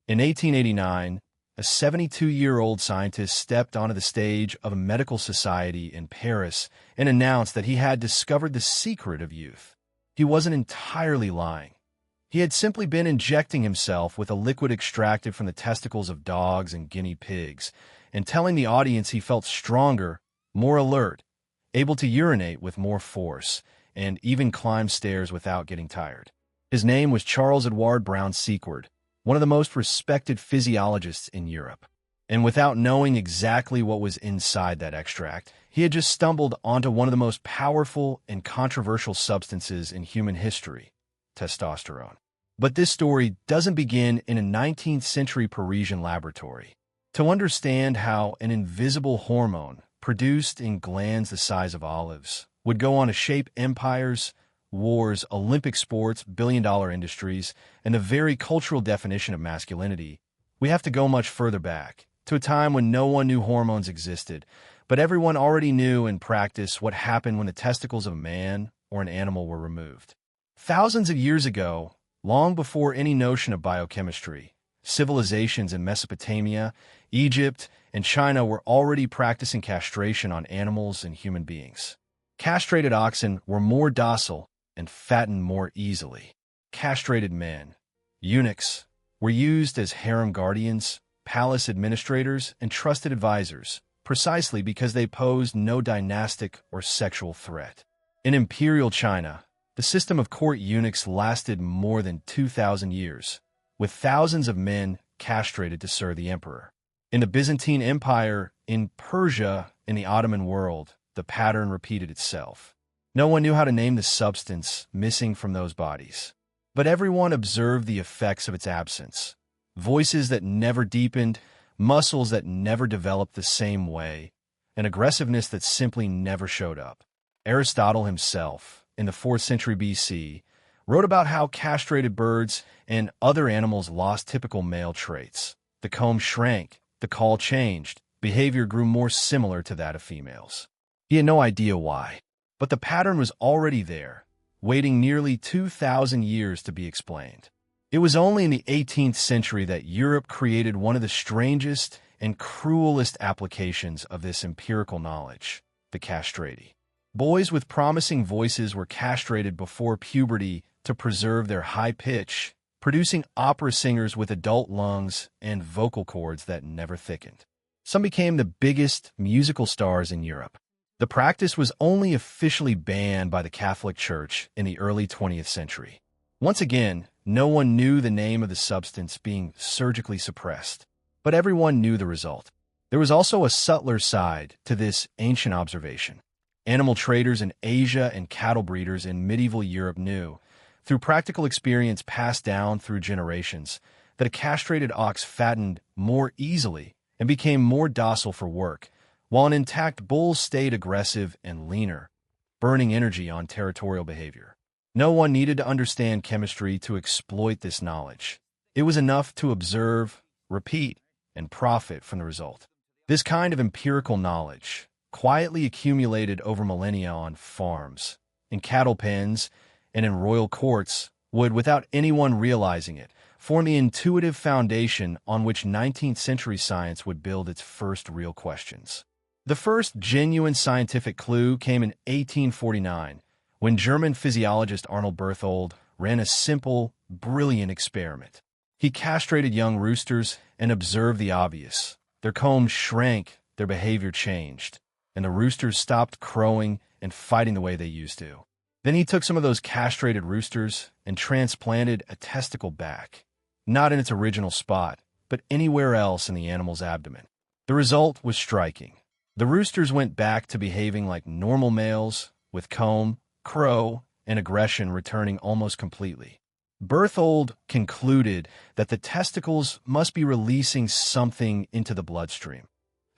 In 1889, a 72-year-old scientist stepped onto the stage of a medical society in Paris and announced that he had discovered the secret of youth. He wasn't entirely lying. He had simply been injecting himself with a liquid extracted from the testicles of dogs and guinea pigs, and telling the audience he felt stronger, more alert, able to urinate with more force, and even climb stairs without getting tired. His name was Charles Edward Brown Sequard, one of the most respected physiologists in Europe. And without knowing exactly what was inside that extract, he had just stumbled onto one of the most powerful and controversial substances in human history: testosterone. But this story doesn't begin in a 19th century Parisian laboratory. To understand how an invisible hormone, produced in glands the size of olives, would go on to shape empires, wars, Olympic sports, billion-dollar industries, and the very cultural definition of masculinity, we have to go much further back, to a time when no one knew hormones existed, but everyone already knew in practice what happened when the testicles of a man or an animal were removed. Thousands of years ago, long before any notion of biochemistry, civilizations in Mesopotamia, Egypt, and China were already practicing castration on animals and human beings. Castrated oxen were more docile and fattened more easily. Castrated men, eunuchs, were used as harem guardians, palace administrators, and trusted advisors, precisely because they posed no dynastic or sexual threat. In imperial China, the system of court eunuchs lasted more than 2,000 years, with thousands of men castrated to serve the emperor. In the Byzantine Empire, in Persia, in the Ottoman world, the pattern repeated itself. No one knew how to name the substance missing from those bodies, but everyone observed the effects of its absence. Voices that never deepened, muscles that never developed the same way, and aggressiveness that simply never showed up. Aristotle himself, in the 4th century BC, wrote about how castrated birds and other animals lost typical male traits. The comb shrank, the call changed, behavior grew more similar to that of females. He had no idea why, but the pattern was already there, waiting nearly 2,000 years to be explained. It was only in the 18th century that Europe created one of the strangest and cruelest applications of this empirical knowledge: the castrati. Boys with promising voices were castrated before puberty to preserve their high pitch, producing opera singers with adult lungs and vocal cords that never thickened. Some became the biggest musical stars in Europe. The practice was only officially banned by the Catholic Church in the early 20th century. Once again, no one knew the name of the substance being surgically suppressed, but everyone knew the result. There was also a subtler side to this ancient observation. Animal traders in Asia and cattle breeders in medieval Europe knew, through practical experience passed down through generations, that a castrated ox fattened more easily and became more docile for work, while an intact bull stayed aggressive and leaner, burning energy on territorial behavior. No one needed to understand chemistry to exploit this knowledge. It was enough to observe, repeat, and profit from the result. This kind of empirical knowledge, quietly accumulated over millennia on farms, in cattle pens, and in royal courts, would, without anyone realizing it, form the intuitive foundation on which 19th century science would build its first real questions. The first genuine scientific clue came in 1849, when German physiologist Arnold Berthold ran a simple, brilliant experiment. He castrated young roosters and observed the obvious. Their combs shrank, their behavior changed, and the roosters stopped crowing and fighting the way they used to. Then he took some of those castrated roosters and transplanted a testicle back, not in its original spot, but anywhere else in the animal's abdomen. The result was striking. The roosters went back to behaving like normal males, with comb, crow, and aggression returning almost completely. Berthold concluded that the testicles must be releasing something into the bloodstream,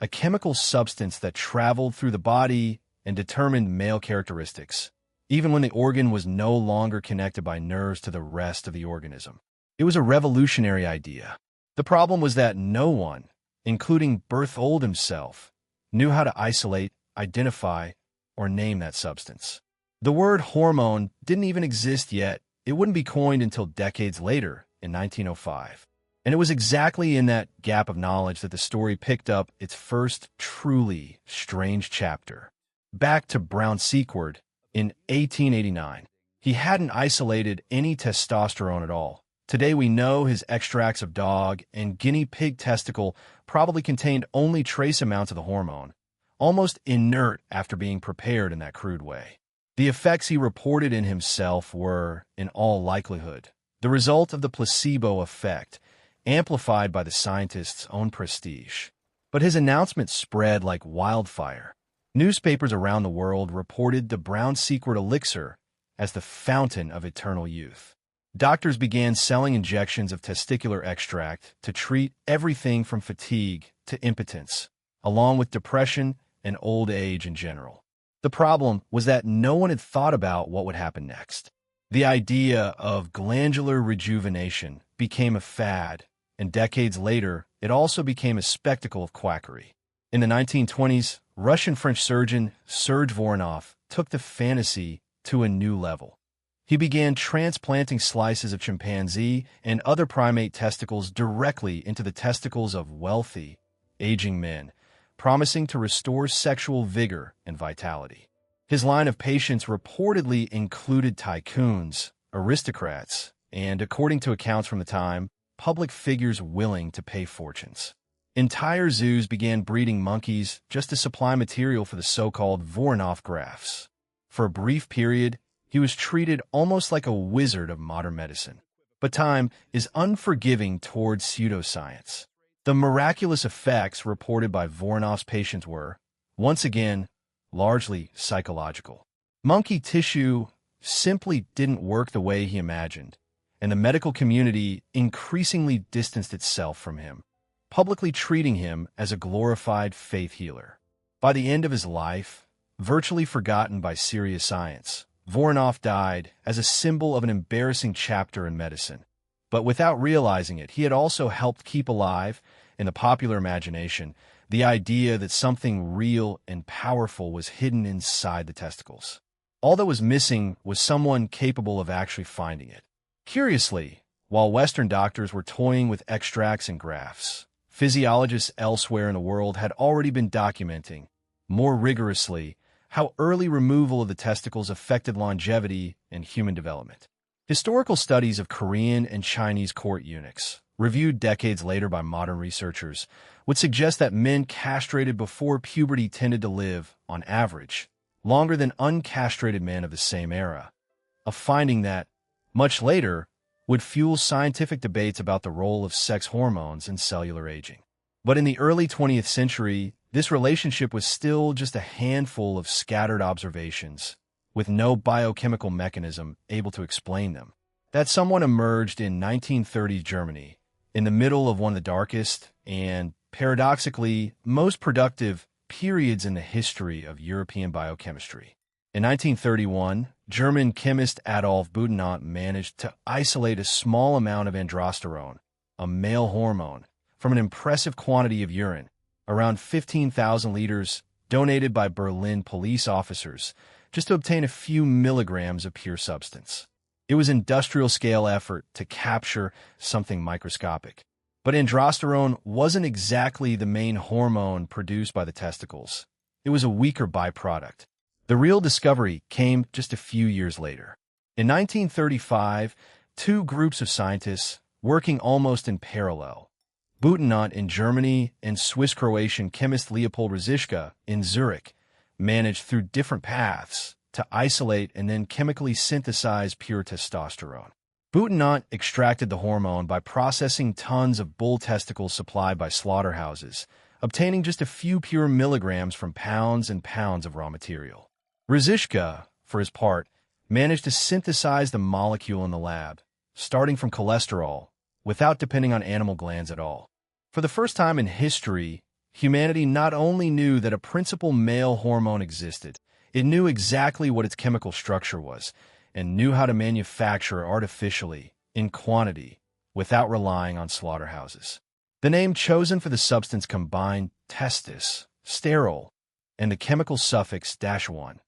a chemical substance that traveled through the body and determined male characteristics, even when the organ was no longer connected by nerves to the rest of the organism. It was a revolutionary idea. The problem was that no one, including Berthold himself, knew how to isolate, identify, or name that substance. The word hormone didn't even exist yet. It wouldn't be coined until decades later, in 1905. And it was exactly in that gap of knowledge that the story picked up its first truly strange chapter. Back to Brown Sequard in 1889. He hadn't isolated any testosterone at all. Today we know his extracts of dog and guinea pig testicle probably contained only trace amounts of the hormone, almost inert after being prepared in that crude way. The effects he reported in himself were, in all likelihood, the result of the placebo effect, amplified by the scientist's own prestige. But his announcement spread like wildfire. Newspapers around the world reported the Brown Sequard elixir as the fountain of eternal youth. Doctors began selling injections of testicular extract to treat everything from fatigue to impotence, along with depression and old age in general. The problem was that no one had thought about what would happen next. The idea of glandular rejuvenation became a fad, and decades later, it also became a spectacle of quackery. In the 1920s, Russian-French surgeon Serge Voronov took the fantasy to a new level. He began transplanting slices of chimpanzee and other primate testicles directly into the testicles of wealthy, aging men, promising to restore sexual vigor and vitality. His line of patients reportedly included tycoons, aristocrats, and, according to accounts from the time, public figures willing to pay fortunes. Entire zoos began breeding monkeys just to supply material for the so-called Voronov grafts. For a brief period, he was treated almost like a wizard of modern medicine. But time is unforgiving towards pseudoscience. The miraculous effects reported by Voronov's patients were, once again, largely psychological. Monkey tissue simply didn't work the way he imagined, and the medical community increasingly distanced itself from him, publicly treating him as a glorified faith healer. By the end of his life, virtually forgotten by serious science, Voronov died as a symbol of an embarrassing chapter in medicine. But without realizing it, he had also helped keep alive, in the popular imagination, the idea that something real and powerful was hidden inside the testicles. All that was missing was someone capable of actually finding it. Curiously, while Western doctors were toying with extracts and grafts, physiologists elsewhere in the world had already been documenting, more rigorously, how early removal of the testicles affected longevity and human development. Historical studies of Korean and Chinese court eunuchs, reviewed decades later by modern researchers, would suggest that men castrated before puberty tended to live, on average, longer than uncastrated men of the same era, a finding that, much later, would fuel scientific debates about the role of sex hormones in cellular aging. But in the early 20th century, this relationship was still just a handful of scattered observations, with no biochemical mechanism able to explain them. That someone emerged in 1930s Germany, in the middle of one of the darkest and, paradoxically, most productive periods in the history of European biochemistry. In 1931, German chemist Adolf Butenandt managed to isolate a small amount of androsterone, a male hormone, from an impressive quantity of urine, around 15,000 liters, donated by Berlin police officers, just to obtain a few milligrams of pure substance. It was an industrial-scale effort to capture something microscopic. But androsterone wasn't exactly the main hormone produced by the testicles. It was a weaker byproduct. The real discovery came just a few years later. In 1935, two groups of scientists, working almost in parallel, Butenandt in Germany and Swiss-Croatian chemist Leopold Rzischka in Zurich, managed through different paths to isolate and then chemically synthesize pure testosterone. Butenandt extracted the hormone by processing tons of bull testicles supplied by slaughterhouses, obtaining just a few pure milligrams from pounds and pounds of raw material. Rzischka, for his part, managed to synthesize the molecule in the lab, starting from cholesterol, without depending on animal glands at all. For the first time in history, humanity not only knew that a principal male hormone existed, it knew exactly what its chemical structure was, and knew how to manufacture it artificially, in quantity, without relying on slaughterhouses. The name chosen for the substance combined testis, sterile, and the chemical suffix -1,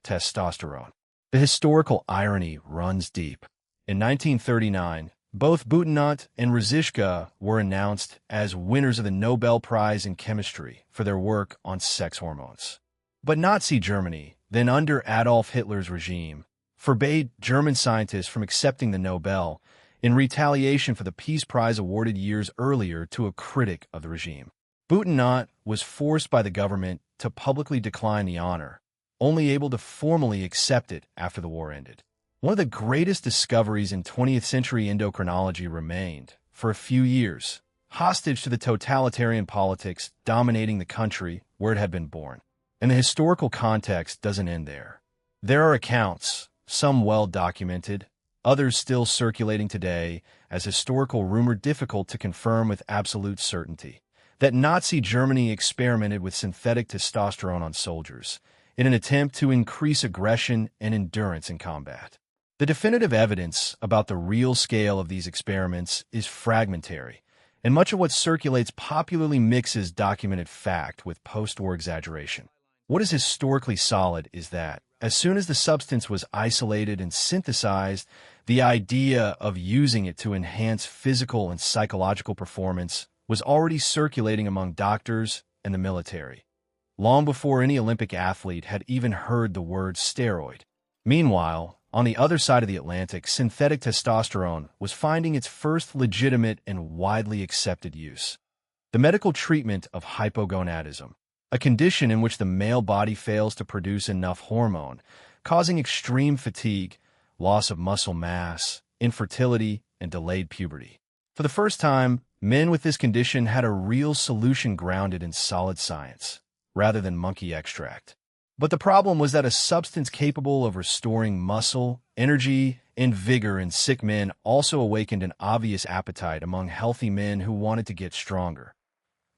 testosterone. The historical irony runs deep. In 1939, Both Butenandt and Ruzicka were announced as winners of the Nobel Prize in Chemistry for their work on sex hormones. But Nazi Germany, then under Adolf Hitler's regime, forbade German scientists from accepting the Nobel in retaliation for the Peace Prize awarded years earlier to a critic of the regime. Butenandt was forced by the government to publicly decline the honor, only able to formally accept it after the war ended. One of the greatest discoveries in 20th century endocrinology remained, for a few years, hostage to the totalitarian politics dominating the country where it had been born. And the historical context doesn't end there. There are accounts, some well documented, others still circulating today as historical rumor difficult to confirm with absolute certainty, that Nazi Germany experimented with synthetic testosterone on soldiers in an attempt to increase aggression and endurance in combat. The definitive evidence about the real scale of these experiments is fragmentary, and much of what circulates popularly mixes documented fact with post-war exaggeration. What is historically solid is that, as soon as the substance was isolated and synthesized, the idea of using it to enhance physical and psychological performance was already circulating among doctors and the military, long before any Olympic athlete had even heard the word steroid. Meanwhile, on the other side of the Atlantic, synthetic testosterone was finding its first legitimate and widely accepted use: the medical treatment of hypogonadism, a condition in which the male body fails to produce enough hormone, causing extreme fatigue, loss of muscle mass, infertility, and delayed puberty. For the first time, men with this condition had a real solution grounded in solid science, rather than monkey extract. But the problem was that a substance capable of restoring muscle, energy, and vigor in sick men also awakened an obvious appetite among healthy men who wanted to get stronger,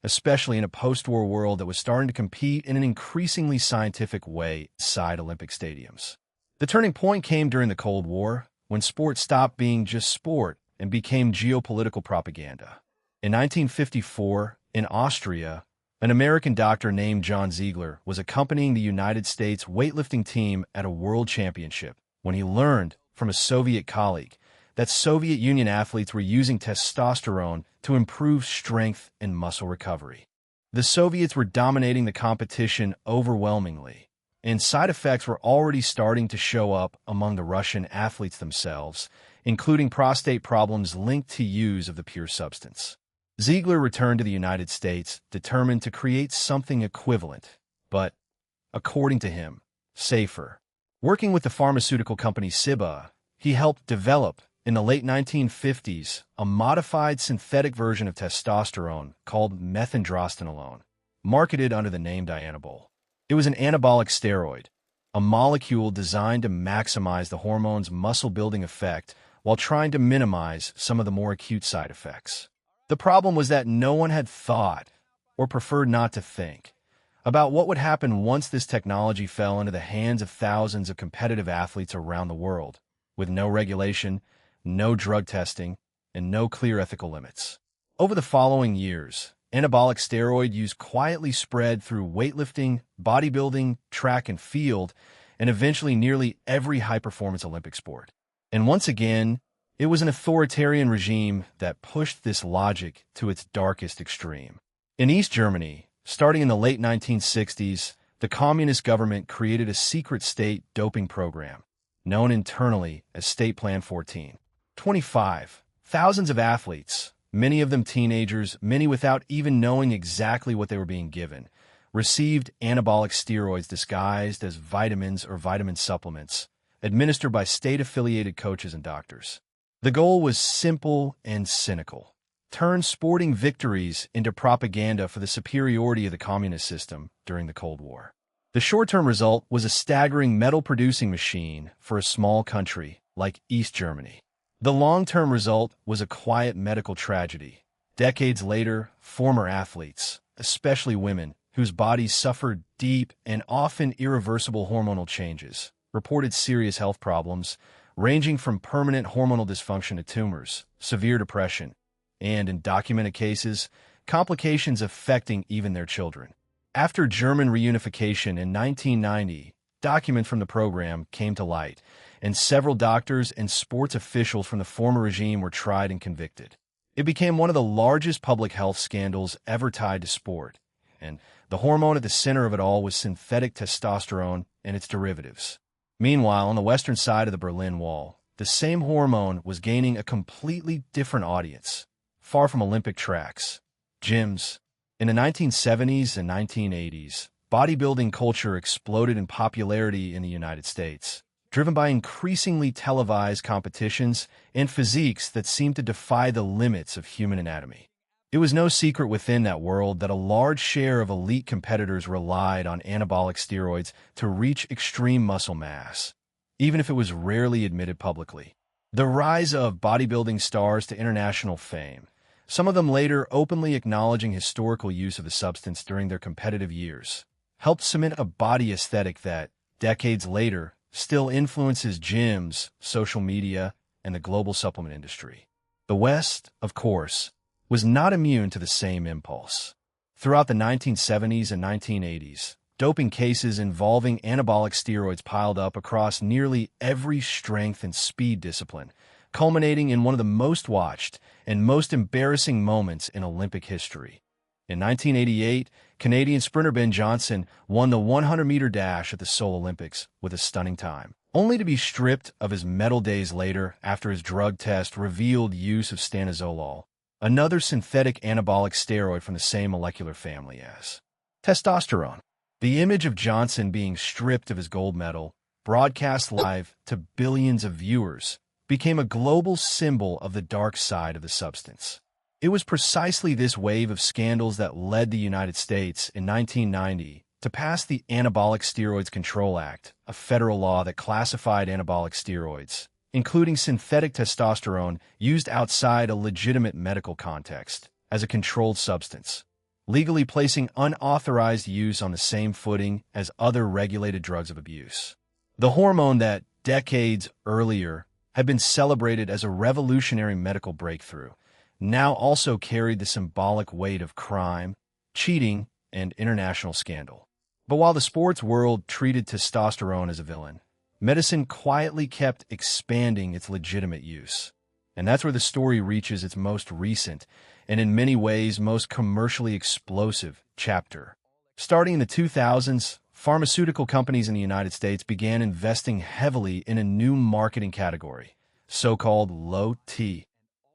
especially in a post-war world that was starting to compete in an increasingly scientific way inside Olympic stadiums. The turning point came during the Cold War, when sport stopped being just sport and became geopolitical propaganda. In 1954, in Austria, an American doctor named John Ziegler was accompanying the United States weightlifting team at a world championship when he learned from a Soviet colleague that Soviet Union athletes were using testosterone to improve strength and muscle recovery. The Soviets were dominating the competition overwhelmingly, and side effects were already starting to show up among the Russian athletes themselves, including prostate problems linked to use of the pure substance. Ziegler returned to the United States, determined to create something equivalent, but, according to him, safer. Working with the pharmaceutical company Ciba, he helped develop, in the late 1950s, a modified synthetic version of testosterone called methandrostanolone, marketed under the name Dianabol. It was an anabolic steroid, a molecule designed to maximize the hormone's muscle-building effect while trying to minimize some of the more acute side effects. The problem was that no one had thought, or preferred not to think, about what would happen once this technology fell into the hands of thousands of competitive athletes around the world, with no regulation, no drug testing, and no clear ethical limits. Over the following years, anabolic steroid use quietly spread through weightlifting, bodybuilding, track and field, and eventually nearly every high-performance Olympic sport. And once again, it was an authoritarian regime that pushed this logic to its darkest extreme. In East Germany, starting in the late 1960s, the communist government created a secret state doping program, known internally as State Plan 14. 25. Thousands of athletes, many of them teenagers, many without even knowing exactly what they were being given, received anabolic steroids disguised as vitamins or vitamin supplements, administered by state-affiliated coaches and doctors. The goal was simple and cynical: turn sporting victories into propaganda for the superiority of the communist system during the Cold War. The short-term result was a staggering medal-producing machine for a small country like East Germany. The long-term result was a quiet medical tragedy. Decades later, former athletes, especially women, whose bodies suffered deep and often irreversible hormonal changes, reported serious health problems, ranging from permanent hormonal dysfunction to tumors, severe depression, and, in documented cases, complications affecting even their children. After German reunification in 1990, documents from the program came to light, and several doctors and sports officials from the former regime were tried and convicted. It became one of the largest public health scandals ever tied to sport, and the hormone at the center of it all was synthetic testosterone and its derivatives. Meanwhile, on the western side of the Berlin Wall, the same hormone was gaining a completely different audience, far from Olympic tracks, gyms. In the 1970s and 1980s, bodybuilding culture exploded in popularity in the United States, driven by increasingly televised competitions and physiques that seemed to defy the limits of human anatomy. It was no secret within that world that a large share of elite competitors relied on anabolic steroids to reach extreme muscle mass, even if it was rarely admitted publicly. The rise of bodybuilding stars to international fame, some of them later openly acknowledging historical use of the substance during their competitive years, helped cement a body aesthetic that, decades later, still influences gyms, social media, and the global supplement industry. The West, of course, was not immune to the same impulse. Throughout the 1970s and 1980s, doping cases involving anabolic steroids piled up across nearly every strength and speed discipline, culminating in one of the most watched and most embarrassing moments in Olympic history. In 1988, Canadian sprinter Ben Johnson won the 100-meter dash at the Seoul Olympics with a stunning time, only to be stripped of his medal days later after his drug test revealed use of stanozolol, another synthetic anabolic steroid from the same molecular family as testosterone. The image of Johnson being stripped of his gold medal, broadcast live to billions of viewers, became a global symbol of the dark side of the substance. It was precisely this wave of scandals that led the United States in 1990 to pass the Anabolic Steroids Control Act, a federal law that classified anabolic steroids, including synthetic testosterone used outside a legitimate medical context, as a controlled substance, legally placing unauthorized use on the same footing as other regulated drugs of abuse. The hormone that, decades earlier, had been celebrated as a revolutionary medical breakthrough, now also carried the symbolic weight of crime, cheating, and international scandal. But while the sports world treated testosterone as a villain, medicine quietly kept expanding its legitimate use. And that's where the story reaches its most recent, and in many ways most commercially explosive, chapter. Starting in the 2000s, pharmaceutical companies in the United States began investing heavily in a new marketing category, so-called low-T.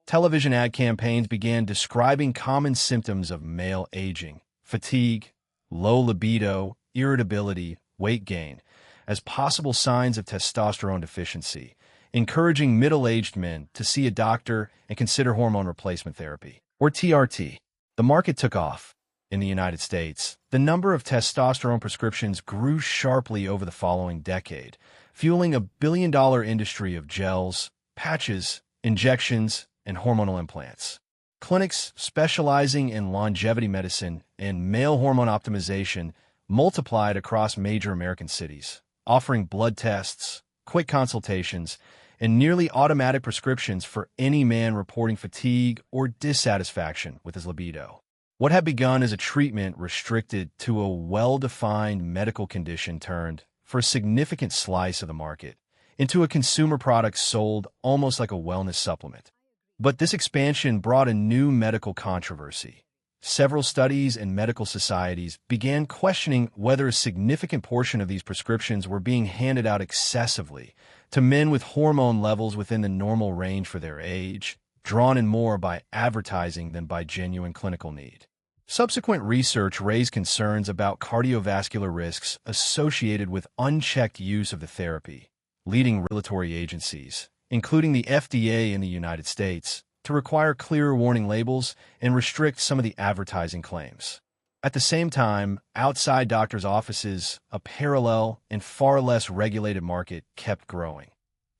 Television ad campaigns began describing common symptoms of male aging, fatigue, low libido, irritability, weight gain, as possible signs of testosterone deficiency, encouraging middle-aged men to see a doctor and consider hormone replacement therapy, or TRT. The market took off. In the United States, the number of testosterone prescriptions grew sharply over the following decade, fueling a billion-dollar industry of gels, patches, injections, and hormonal implants. Clinics specializing in longevity medicine and male hormone optimization multiplied across major American cities, offering blood tests, quick consultations, and nearly automatic prescriptions for any man reporting fatigue or dissatisfaction with his libido. What had begun as a treatment restricted to a well-defined medical condition turned, for a significant slice of the market, into a consumer product sold almost like a wellness supplement. But this expansion brought a new medical controversy. Several studies and medical societies began questioning whether a significant portion of these prescriptions were being handed out excessively to men with hormone levels within the normal range for their age, drawn in more by advertising than by genuine clinical need. Subsequent research raised concerns about cardiovascular risks associated with unchecked use of the therapy, leading regulatory agencies, including the FDA in the United States, to require clearer warning labels and restrict some of the advertising claims. At the same time, outside doctors' offices, a parallel and far less regulated market kept growing.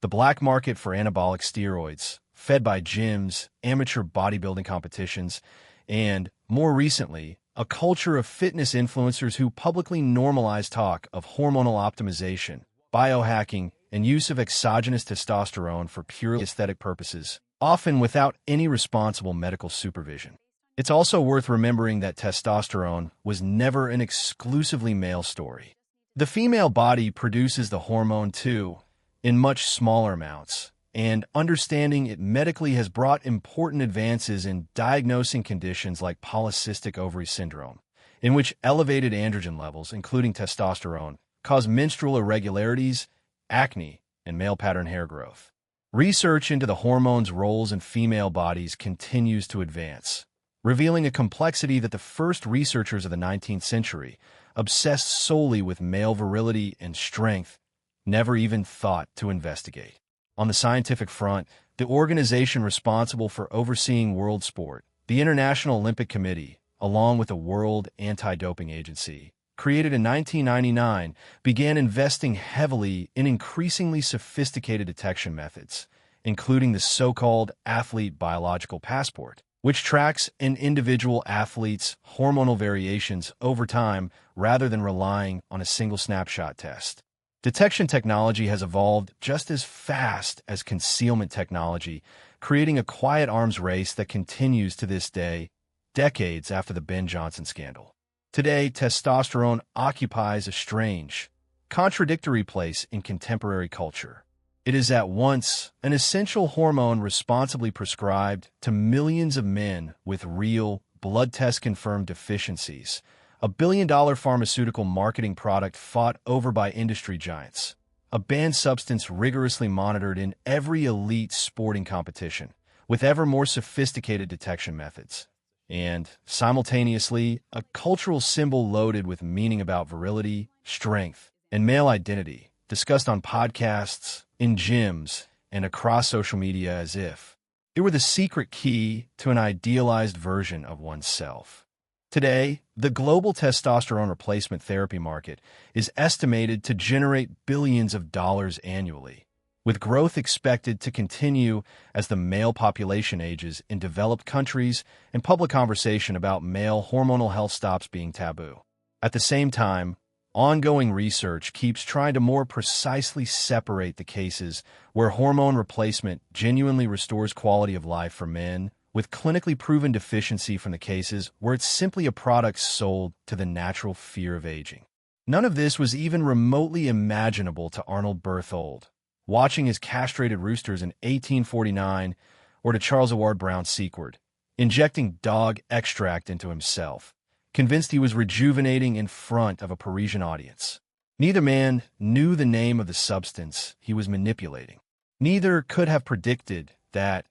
The black market for anabolic steroids, fed by gyms, amateur bodybuilding competitions, and, more recently, a culture of fitness influencers who publicly normalized talk of hormonal optimization, biohacking, and use of exogenous testosterone for purely aesthetic purposes, often without any responsible medical supervision. It's also worth remembering that testosterone was never an exclusively male story. The female body produces the hormone too, in much smaller amounts, and understanding it medically has brought important advances in diagnosing conditions like polycystic ovary syndrome, in which elevated androgen levels, including testosterone, cause menstrual irregularities, acne, and male pattern hair growth. Research into the hormones' roles in female bodies continues to advance, revealing a complexity that the first researchers of the 19th century, obsessed solely with male virility and strength, never even thought to investigate. On the scientific front, the organization responsible for overseeing world sport, the International Olympic Committee, along with the World Anti-Doping Agency, created in 1999, began investing heavily in increasingly sophisticated detection methods, including the so-called athlete biological passport, which tracks an individual athlete's hormonal variations over time rather than relying on a single snapshot test. Detection technology has evolved just as fast as concealment technology, creating a quiet arms race that continues to this day, decades after the Ben Johnson scandal. Today, testosterone occupies a strange, contradictory place in contemporary culture. It is at once an essential hormone responsibly prescribed to millions of men with real, blood test-confirmed deficiencies, a billion-dollar pharmaceutical marketing product fought over by industry giants, a banned substance rigorously monitored in every elite sporting competition, with ever more sophisticated detection methods, and, simultaneously, a cultural symbol loaded with meaning about virility, strength, and male identity, discussed on podcasts, in gyms, and across social media as if it were the secret key to an idealized version of oneself. Today, the global testosterone replacement therapy market is estimated to generate billions of dollars annually, with growth expected to continue as the male population ages in developed countries and public conversation about male hormonal health stops being taboo. At the same time, ongoing research keeps trying to more precisely separate the cases where hormone replacement genuinely restores quality of life for men, with clinically proven deficiency from the cases where it's simply a product sold to the natural fear of aging. None of this was even remotely imaginable to Arnold Berthold, watching his castrated roosters in 1849, or to Charles Edward Brown Sequard, injecting dog extract into himself, convinced he was rejuvenating in front of a Parisian audience. Neither man knew the name of the substance he was manipulating. Neither could have predicted that,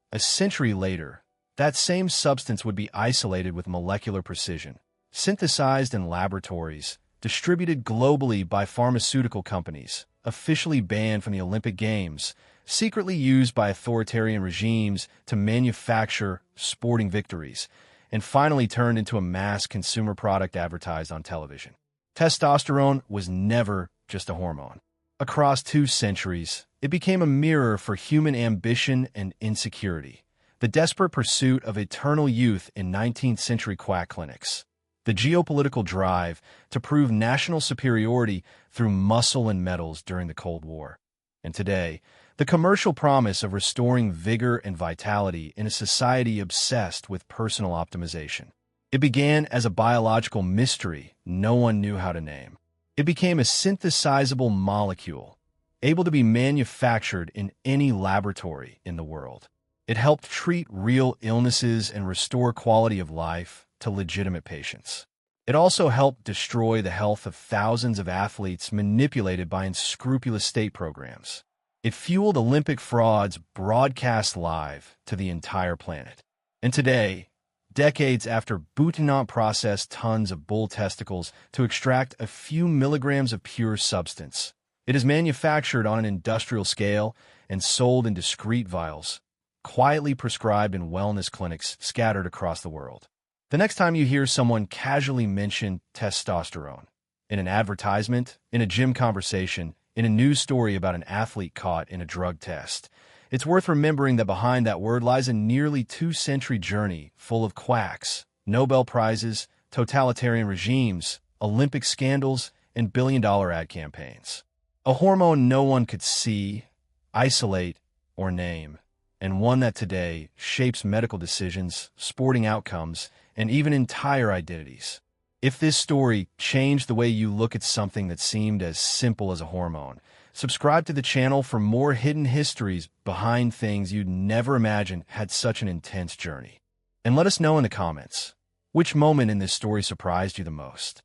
a century later, that same substance would be isolated with molecular precision, synthesized in laboratories, distributed globally by pharmaceutical companies, officially banned from the Olympic Games, secretly used by authoritarian regimes to manufacture sporting victories, and finally turned into a mass consumer product advertised on television. Testosterone was never just a hormone. Across 2 centuries, it became a mirror for human ambition and insecurity, the desperate pursuit of eternal youth in 19th century quack clinics, the geopolitical drive to prove national superiority through muscle and metals during the Cold War, and today, the commercial promise of restoring vigor and vitality in a society obsessed with personal optimization. It began as a biological mystery no one knew how to name. It became a synthesizable molecule, able to be manufactured in any laboratory in the world. It helped treat real illnesses and restore quality of life to legitimate patients. It also helped destroy the health of thousands of athletes manipulated by unscrupulous state programs. It fueled Olympic frauds broadcast live to the entire planet. And today, decades after Butanant processed tons of bull testicles to extract a few milligrams of pure substance, it is manufactured on an industrial scale and sold in discreet vials, quietly prescribed in wellness clinics scattered across the world. The next time you hear someone casually mention testosterone, in an advertisement, in a gym conversation, in a news story about an athlete caught in a drug test, it's worth remembering that behind that word lies a nearly 2-century journey full of quacks, Nobel Prizes, totalitarian regimes, Olympic scandals, and billion-dollar ad campaigns. A hormone no one could see, isolate, or name, and one that today shapes medical decisions, sporting outcomes, and even entire identities. If this story changed the way you look at something that seemed as simple as a hormone, Subscribe to the channel for more hidden histories behind things you'd never imagined had such an intense journey. And let us know in the comments, which moment in this story surprised you the most?